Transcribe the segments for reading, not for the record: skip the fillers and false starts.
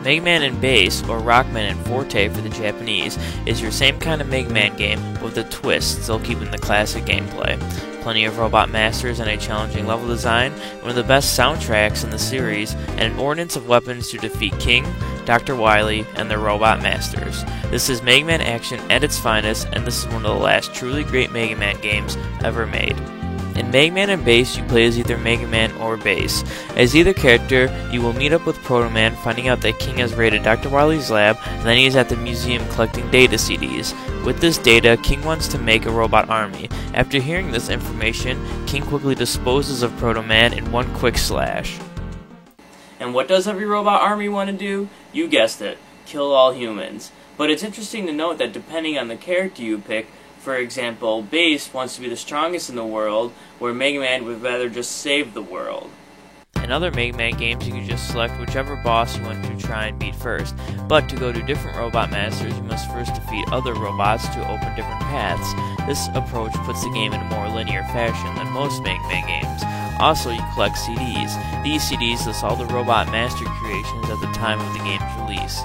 Mega Man and Bass, or Rockman and Forte for the Japanese, is your same kind of Mega Man game, but with a twist, still keeping the classic gameplay. Plenty of robot masters and a challenging level design, one of the best soundtracks in the series, and an ordnance of weapons to defeat King, Dr. Wily, and the robot masters. This is Mega Man action at its finest, and this is one of the last truly great Mega Man games ever made. In Mega Man and Bass, you play as either Mega Man or Bass. As either character, you will meet up with Proto Man, finding out that King has raided Dr. Wily's lab, and then he is at the museum collecting data CDs. With this data, King wants to make a robot army. After hearing this information, King quickly disposes of Proto Man in one quick slash. And what does every robot army want to do? You guessed it, kill all humans. But it's interesting to note that depending on the character you pick, for example, Bass wants to be the strongest in the world, where Mega Man would rather just save the world. In other Mega Man games, you can just select whichever boss you want to try and beat first, but to go to different robot masters, you must first defeat other robots to open different paths. This approach puts the game in a more linear fashion than most Mega Man games. Also, you collect CDs. These CDs list all the robot master creations at the time of the game's release.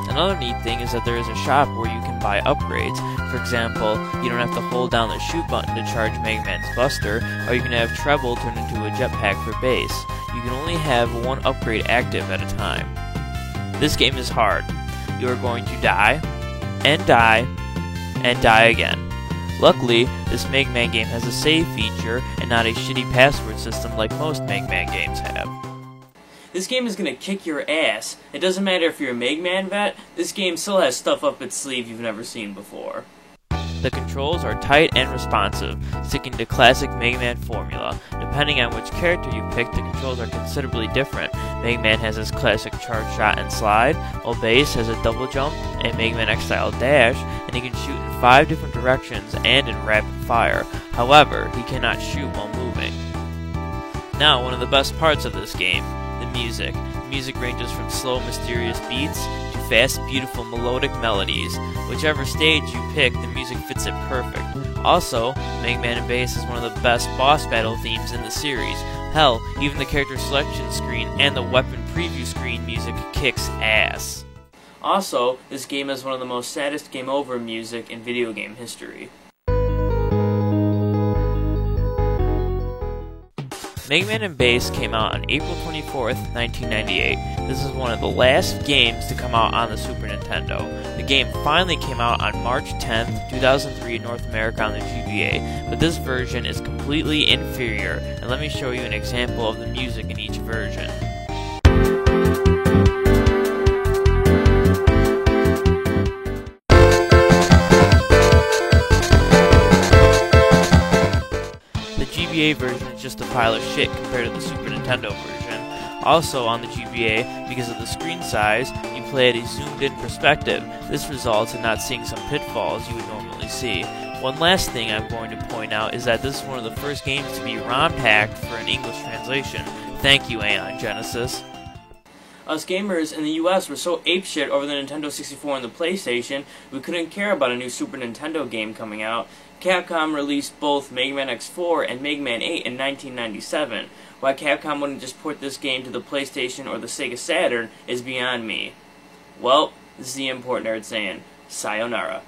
Another neat thing is that there is a shop where you can buy upgrades. For example, you don't have to hold down the shoot button to charge Mega Man's Buster, or you can have Treble turned into a jetpack for Bass. You can only have one upgrade active at a time. This game is hard. You are going to die, and die, and die again. Luckily, this Mega Man game has a save feature and not a shitty password system like most Mega Man games have. This game is gonna kick your ass. It doesn't matter if you're a Mega Man vet, this game still has stuff up its sleeve you've never seen before. The controls are tight and responsive, sticking to classic Mega Man formula. Depending on which character you pick, the controls are considerably different. Mega Man has his classic charge shot and slide, while Bass has a double jump, a Mega Man X-style dash, and he can shoot in 5 different directions and in rapid fire. However, he cannot shoot while moving. Now, one of the best parts of this game, the music. The music ranges from slow, mysterious beats to fast, beautiful, melodic melodies. Whichever stage you pick, the music fits it perfect. Also, Mega Man and Bass is one of the best boss battle themes in the series. Hell, even the character selection screen and the weapon preview screen music kicks ass. Also, this game has one of the most saddest game over music in video game history. Mega Man and Bass came out on April 24th, 1998. This is one of the last games to come out on the Super Nintendo. The game finally came out on March 10th, 2003 in North America on the GBA, but this version is completely inferior, and let me show you an example of the music in each version. The GBA version is just a pile of shit compared to the Super Nintendo version. Also on the GBA, because of the screen size, you play at a zoomed-in perspective. This results in not seeing some pitfalls you would normally see. One last thing I'm going to point out is that this is one of the first games to be ROM-hacked for an English translation. Thank you, Aeon Genesis. Us gamers in the US were so apeshit over the Nintendo 64 and the PlayStation, we couldn't care about a new Super Nintendo game coming out. Capcom released both Mega Man X4 and Mega Man 8 in 1997. Why Capcom wouldn't just port this game to the PlayStation or the Sega Saturn is beyond me. Well, this is the Import Nerd saying, sayonara.